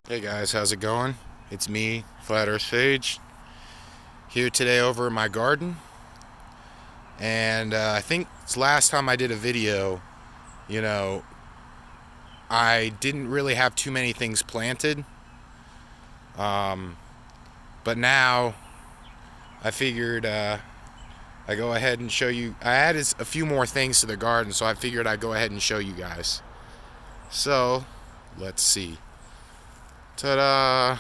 Hey guys, how's it going? It's me, Flat Earth Sage, here today over in my garden. And I think it's last time I did a video, you know, I didn't really have too many things planted. Um, but now I figured I go ahead and show you. I added a few more things to the garden, so I figured I'd go ahead and show you guys. So, let's see. Ta-da!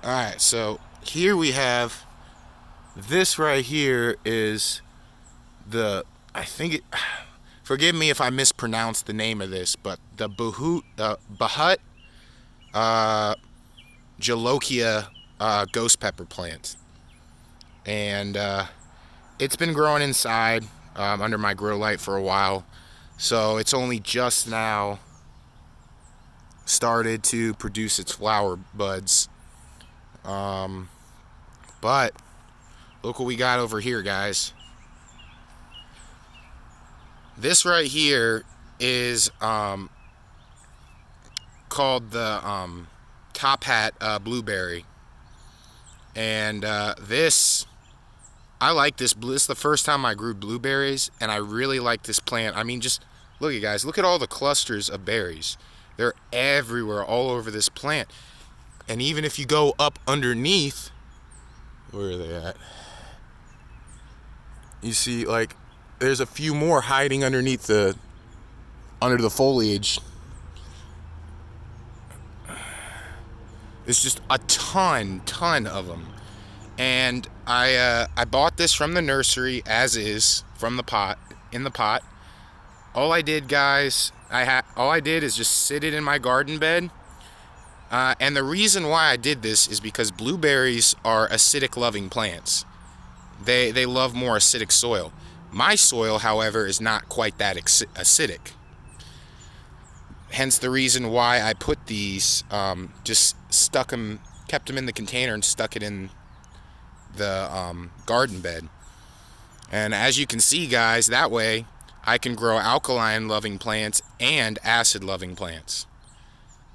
Alright, so here we have this right here is I think it, forgive me if I mispronounce the name of this, but the Bahut uh, Jalokia ghost pepper plant. And it's been growing inside under my grow light for a while. So it's only just now started to produce its flower buds. Um, but look what we got over here, guys. This right here is called the top hat blueberry, and this I like this blue. This is the first time I grew blueberries, and I really like this plant. I mean, just look at guys, look at all the clusters of berries. They're everywhere, all over this plant. And even if you go up underneath, where are they at? You see, like, there's a few more hiding under the foliage. There's just a ton of them. And I bought this from the nursery as is, from the pot, in the pot. All I did, guys, all I did is just sit it in my garden bed. And the reason why I did this is because blueberries are acidic loving plants. They love more acidic soil. My soil, however, is not quite that acidic. Hence the reason why I put these, just kept them in the container and stuck it in the garden bed. And as you can see, guys, that way I can grow alkaline loving plants and acid loving plants.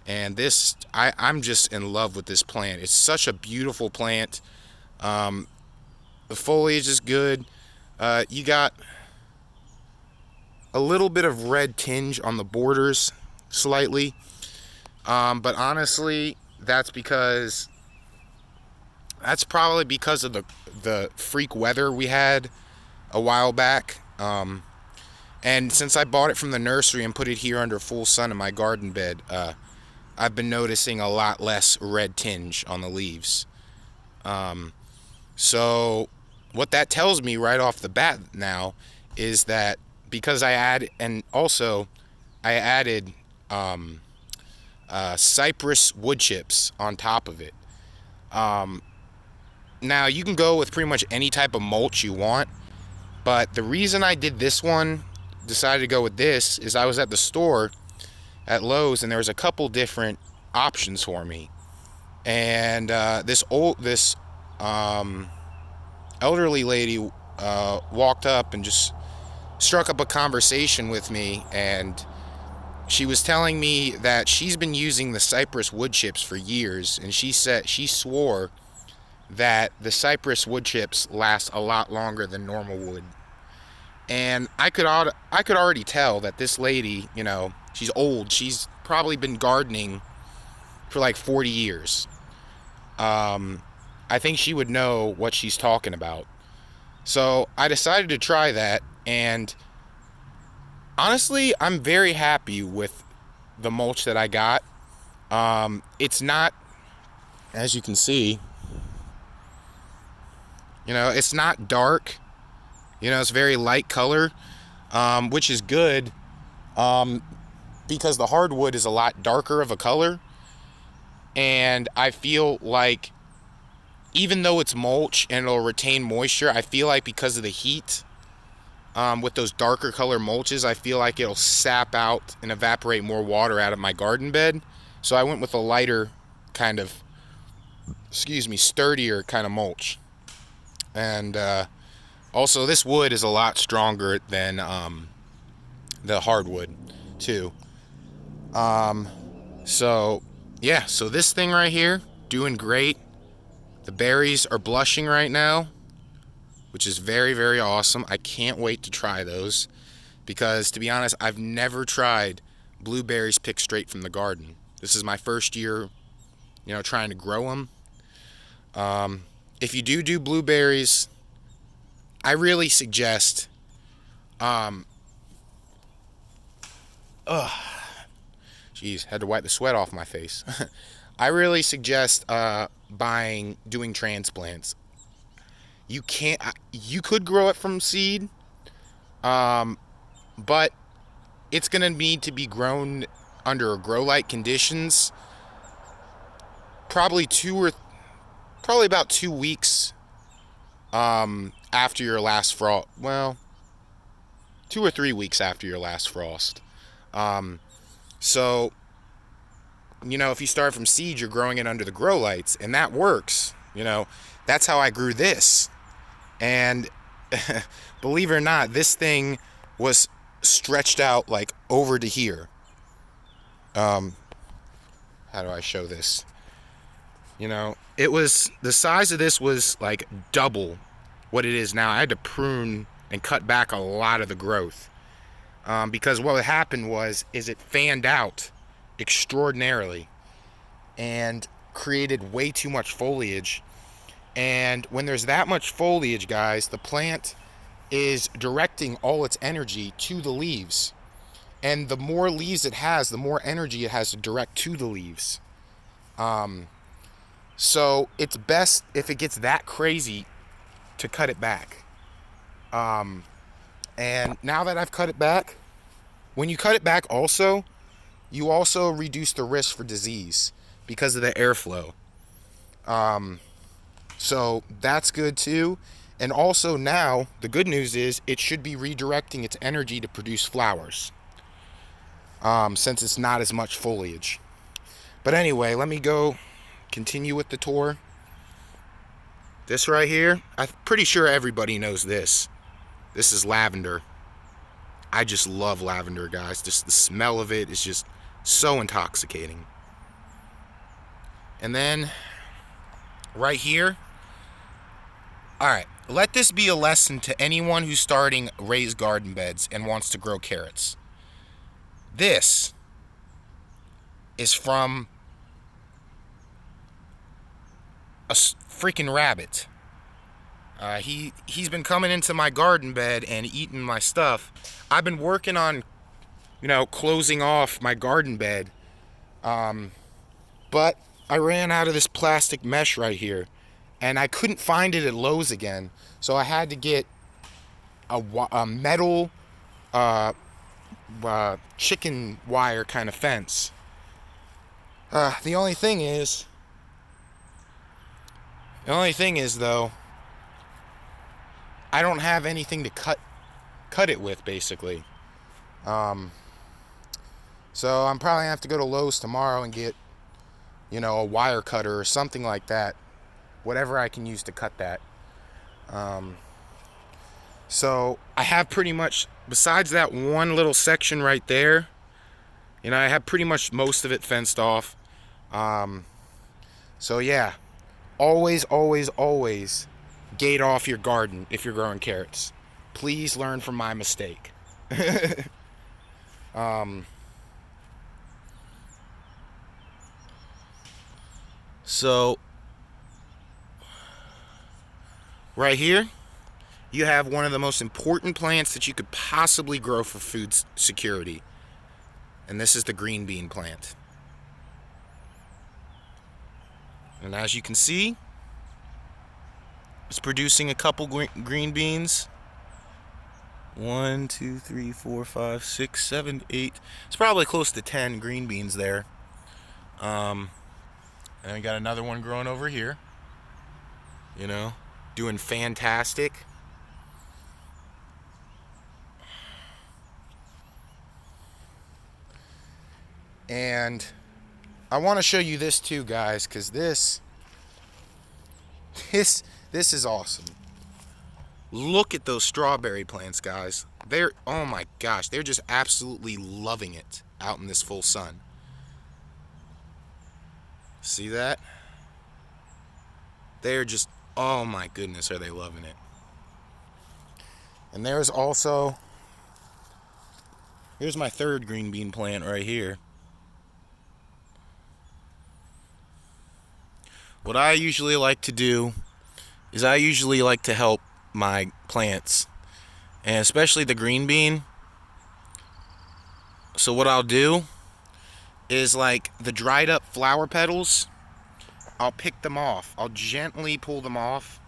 And this, I'm just in love with this plant. It's such a beautiful plant. The foliage is good. You got a little bit of red tinge on the borders, slightly. But honestly, that's probably because of the freak weather we had a while back. And since I bought it from the nursery and put it here under full sun in my garden bed, I've been noticing a lot less red tinge on the leaves. So what that tells me right off the bat now is that because I added cypress wood chips on top of it. Now you can go with pretty much any type of mulch you want, but the reason I decided to go with this, is I was at the store at Lowe's and there was a couple different options for me. And this elderly lady walked up and just struck up a conversation with me, and she was telling me that she's been using the cypress wood chips for years, and she swore that the cypress wood chips last a lot longer than normal wood. And I could already tell that this lady, she's old. She's probably been gardening for like 40 years. I think she would know what she's talking about. So I decided to try that, and honestly, I'm very happy with the mulch that I got. It's not, as you can see, it's not dark. It's very light color, which is good, because the hardwood is a lot darker of a color. And I feel like even though it's mulch and it'll retain moisture, I feel like because of the heat, with those darker color mulches, I feel like it'll sap out and evaporate more water out of my garden bed. So I went with a lighter kind of, sturdier kind of mulch. And also, this wood is a lot stronger than the hardwood. too. So yeah, so this thing right here, doing great. The berries are blushing right now, which is very, very awesome. I can't wait to try those because, to be honest, I've never tried blueberries picked straight from the garden. This is my first year, trying to grow them. If you do blueberries, I really suggest, geez, had to wipe the sweat off my face. I really suggest doing transplants. You could grow it from seed, but it's gonna need to be grown under grow light conditions. Probably about 2 weeks after your last frost. Well, 2 or 3 weeks after your last frost. So, if you start from seed, you're growing it under the grow lights, and that works. That's how I grew this. And believe it or not, this thing was stretched out like over to here. How do I show this? It was, the size of this was like double what it is now. I had to prune and cut back a lot of the growth. Because what happened is it fanned out extraordinarily and created way too much foliage. And when there's that much foliage, guys, the plant is directing all its energy to the leaves. And the more leaves it has, the more energy it has to direct to the leaves. So it's best if it gets that crazy to cut it back. And now that I've cut it back, when you cut it back also, you also reduce the risk for disease because of the airflow. So that's good too. And also now, the good news is it should be redirecting its energy to produce flowers, since it's not as much foliage. But anyway, let me go continue with the tour. This right here, I'm pretty sure everybody knows this. This is lavender. I just love lavender, guys. Just the smell of it is just so intoxicating. And then right here, all right, let this be a lesson to anyone who's starting raised garden beds and wants to grow carrots. This is from a freaking rabbit. He's been coming into my garden bed and eating my stuff. I've been working on, closing off my garden bed, but I ran out of this plastic mesh right here, and I couldn't find it at Lowe's again, so I had to get a metal chicken wire kind of fence. The only thing is though, I don't have anything to cut it with, basically. So I'm probably gonna have to go to Lowe's tomorrow and get, a wire cutter or something like that. Whatever I can use to cut that. So I have pretty much, besides that one little section right there, I have pretty much most of it fenced off. So yeah, always gate off your garden if you're growing carrots. Please learn from my mistake. So right here, you have one of the most important plants that you could possibly grow for food security. And this is the green bean plant. And as you can see, it's producing a couple green beans. 1, 2, 3, 4, 5, 6, 7, 8. It's probably close to 10 green beans there. And we got another one growing over here. Doing fantastic. And I want to show you this too, guys, because this is awesome. Look at those strawberry plants, guys. They're, oh my gosh, they're just absolutely loving it out in this full sun. See that? They're just, oh my goodness, are they loving it. And there's also, here's my third green bean plant right here. What I usually like to do is I usually like to help my plants, and especially the green bean. So what I'll do is, like, the dried up flower petals, I'll pick them off. I'll gently pull them off.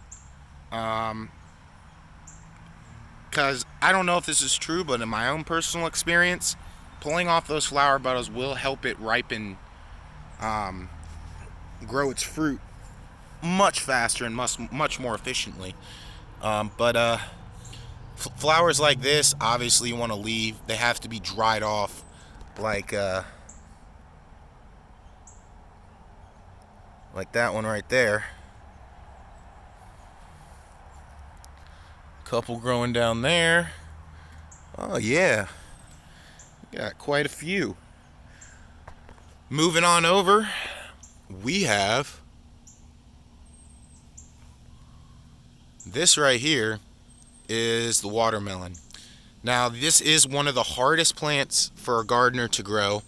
Because I don't know if this is true, but in my own personal experience, pulling off those flower petals will help it ripen, grow its fruit much faster and much more efficiently. But flowers like this, obviously you want to leave. They have to be dried off, like that one right there. Couple growing down there. Oh yeah, got quite a few. Moving on over, we have this right here is the watermelon. Now, this is one of the hardest plants for a gardener to grow.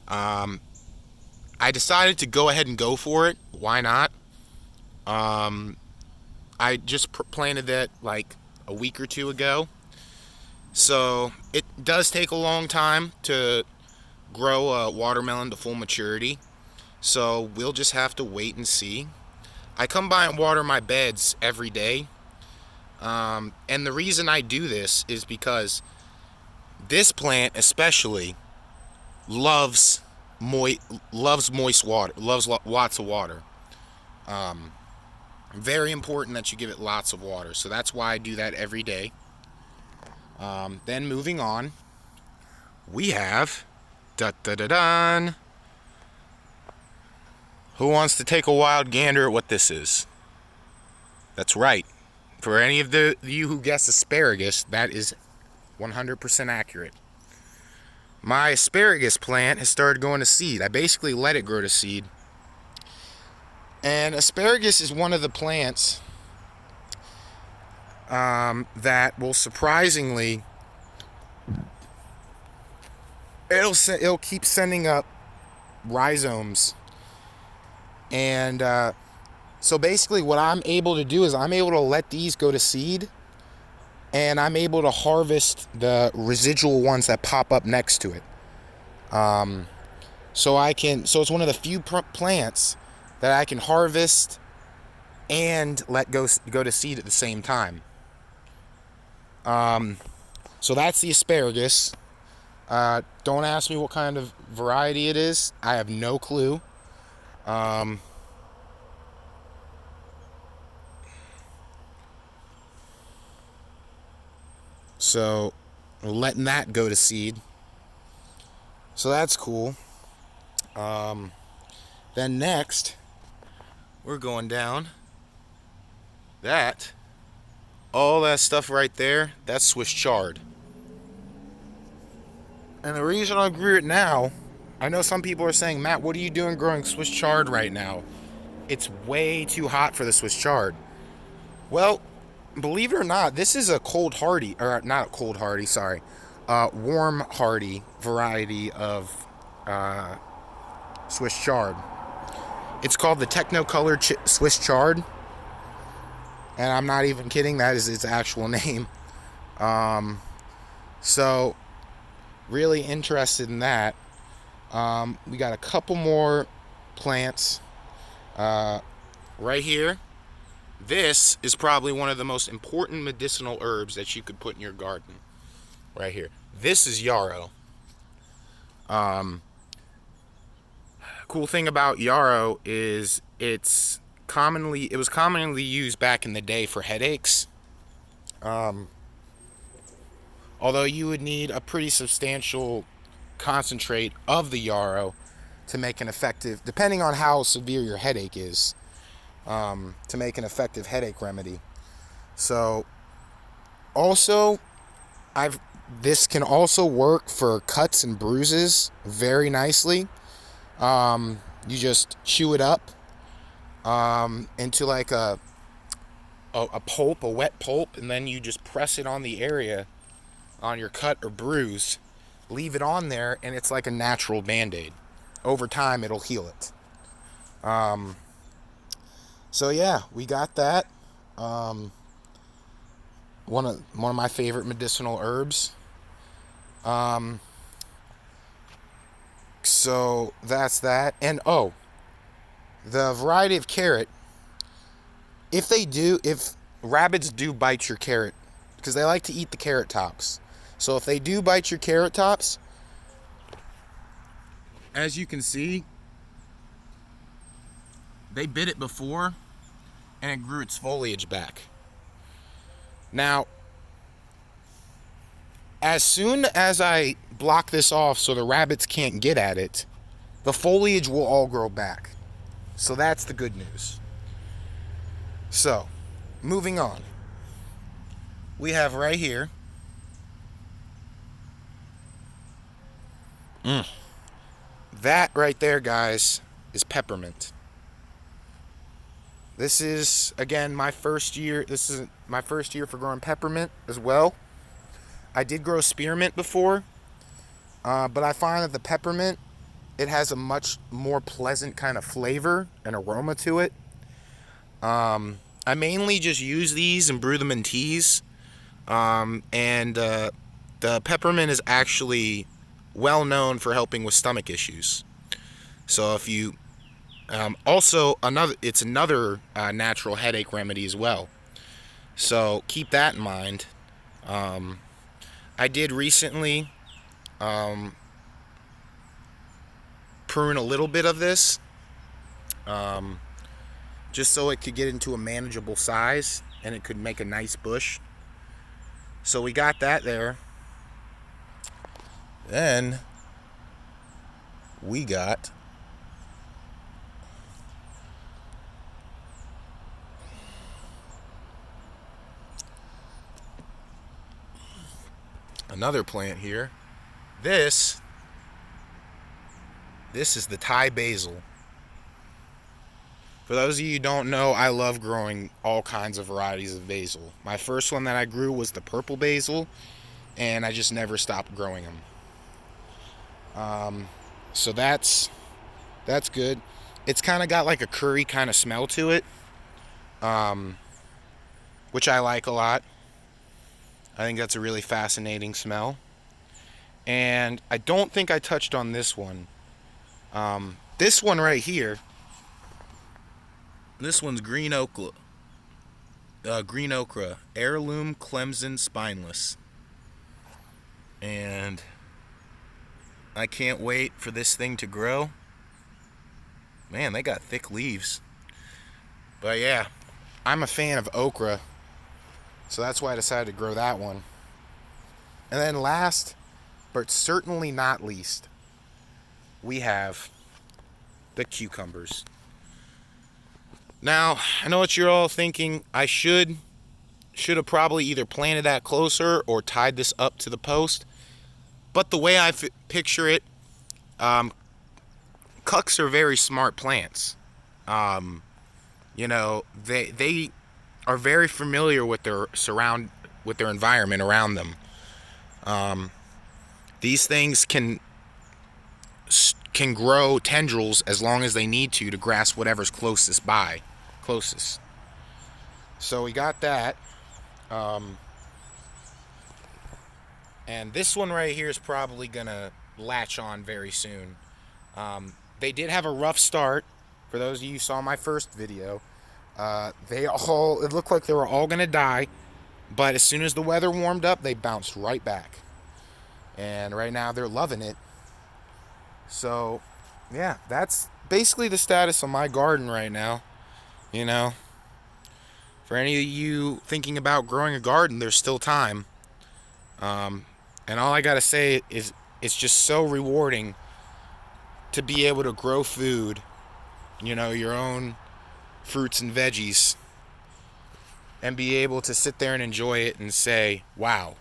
I decided to go ahead and go for it. Why not? I just planted that like a week or two ago. So it does take a long time to grow a watermelon to full maturity. So we'll just have to wait and see. I come by and water my beds every day. And the reason I do this is because this plant especially loves moist water, loves lots of water. Very important that you give it lots of water. So that's why I do that every day. Then moving on, we have da-da-da-dun. Who wants to take a wild gander at what this is? That's right. For any of you who guessed asparagus, that is 100% accurate. My asparagus plant has started going to seed. I basically let it grow to seed. And asparagus is one of the plants that will surprisingly, it'll keep sending up rhizomes. And so basically what I'm able to do is I'm able to let these go to seed, and I'm able to harvest the residual ones that pop up next to it. So it's one of the few plants that I can harvest and let go to seed at the same time. So that's the asparagus. Don't ask me what kind of variety it is. I have no clue. So we're letting that go to seed. So that's cool. Then next, we're going down. All that stuff right there, that's Swiss chard. And the reason I grew it now, I know some people are saying, Matt, what are you doing growing Swiss chard right now? It's way too hot for the Swiss chard. Well, believe it or not, this is a cold hardy, or not a cold hardy, sorry, warm hardy variety of Swiss chard. It's called the Technicolor Swiss chard, and I'm not even kidding. That is its actual name. So really interested in that. We got a couple more plants right here. This is probably one of the most important medicinal herbs that you could put in your garden. Right here. This is yarrow. Cool thing about yarrow is it was commonly used back in the day for headaches. Although you would need a pretty substantial concentrate of the yarrow to make an effective, depending on how severe your headache is, to make an effective headache remedy. So, also, I've this can also work for cuts and bruises very nicely. You just chew it up into like a pulp, a wet pulp, and then you just press it on the area on your cut or bruise. Leave it on there, and it's like a natural Band-Aid. Over time, it'll heal it. So yeah, we got that. One of my favorite medicinal herbs. So that's that. And oh, the variety of carrot. If rabbits do bite your carrot, because they like to eat the carrot tops. So if they do bite your carrot tops, as you can see, they bit it before and it grew its foliage back. Now, as soon as I block this off so the rabbits can't get at it, the foliage will all grow back. So that's the good news. So, moving on. We have right here. That right there, guys, is peppermint. This is, again, my first year. This is my first year for growing peppermint as well. I did grow spearmint before, but I find that the peppermint, it has a much more pleasant kind of flavor and aroma to it. I mainly just use these and brew them in teas. The peppermint is actually well known for helping with stomach issues. So if you also it's another natural headache remedy as well. So keep that in mind. I did recently prune a little bit of this, just so it could get into a manageable size and it could make a nice bush. So we got that there. Then we got another plant here. This is the Thai basil. For those of you who don't know, I love growing all kinds of varieties of basil. My first one that I grew was the purple basil, and I just never stopped growing them. So that's good. It's kind of got like a curry kind of smell to it, which I like a lot. I think that's a really fascinating smell. And I don't think I touched on this one. This one right here. This one's green okra. Heirloom Clemson Spineless. And I can't wait for this thing to grow. Man, they got thick leaves. But yeah, I'm a fan of okra, so that's why I decided to grow that one. And then last, but certainly not least, we have the cucumbers. Now, I know what you're all thinking. I should have probably either planted that closer or tied this up to the post. But the way I picture it, cucks are very smart plants. They are very familiar with their environment around them. These things can grow tendrils as long as they need to grasp whatever's closest. So we got that. And this one right here is probably gonna latch on very soon. They did have a rough start. For those of you who saw my first video, it looked like they were all gonna die, but as soon as the weather warmed up, they bounced right back. And right now they're loving it. So, yeah, that's basically the status of my garden right now. For any of you thinking about growing a garden, there's still time. And all I gotta say is it's just so rewarding to be able to grow food, your own fruits and veggies, and be able to sit there and enjoy it and say, wow,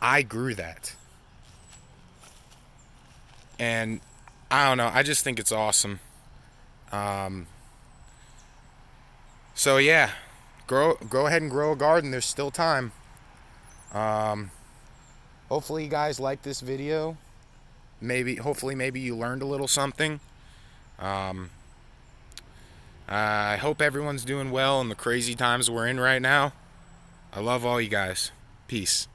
I grew that. And I don't know, I just think it's awesome. Um, so yeah, go ahead and grow a garden. There's still time. Um, hopefully you guys like this video. Hopefully maybe you learned a little something. Um, I hope everyone's doing well in the crazy times we're in right now. I love all you guys. Peace.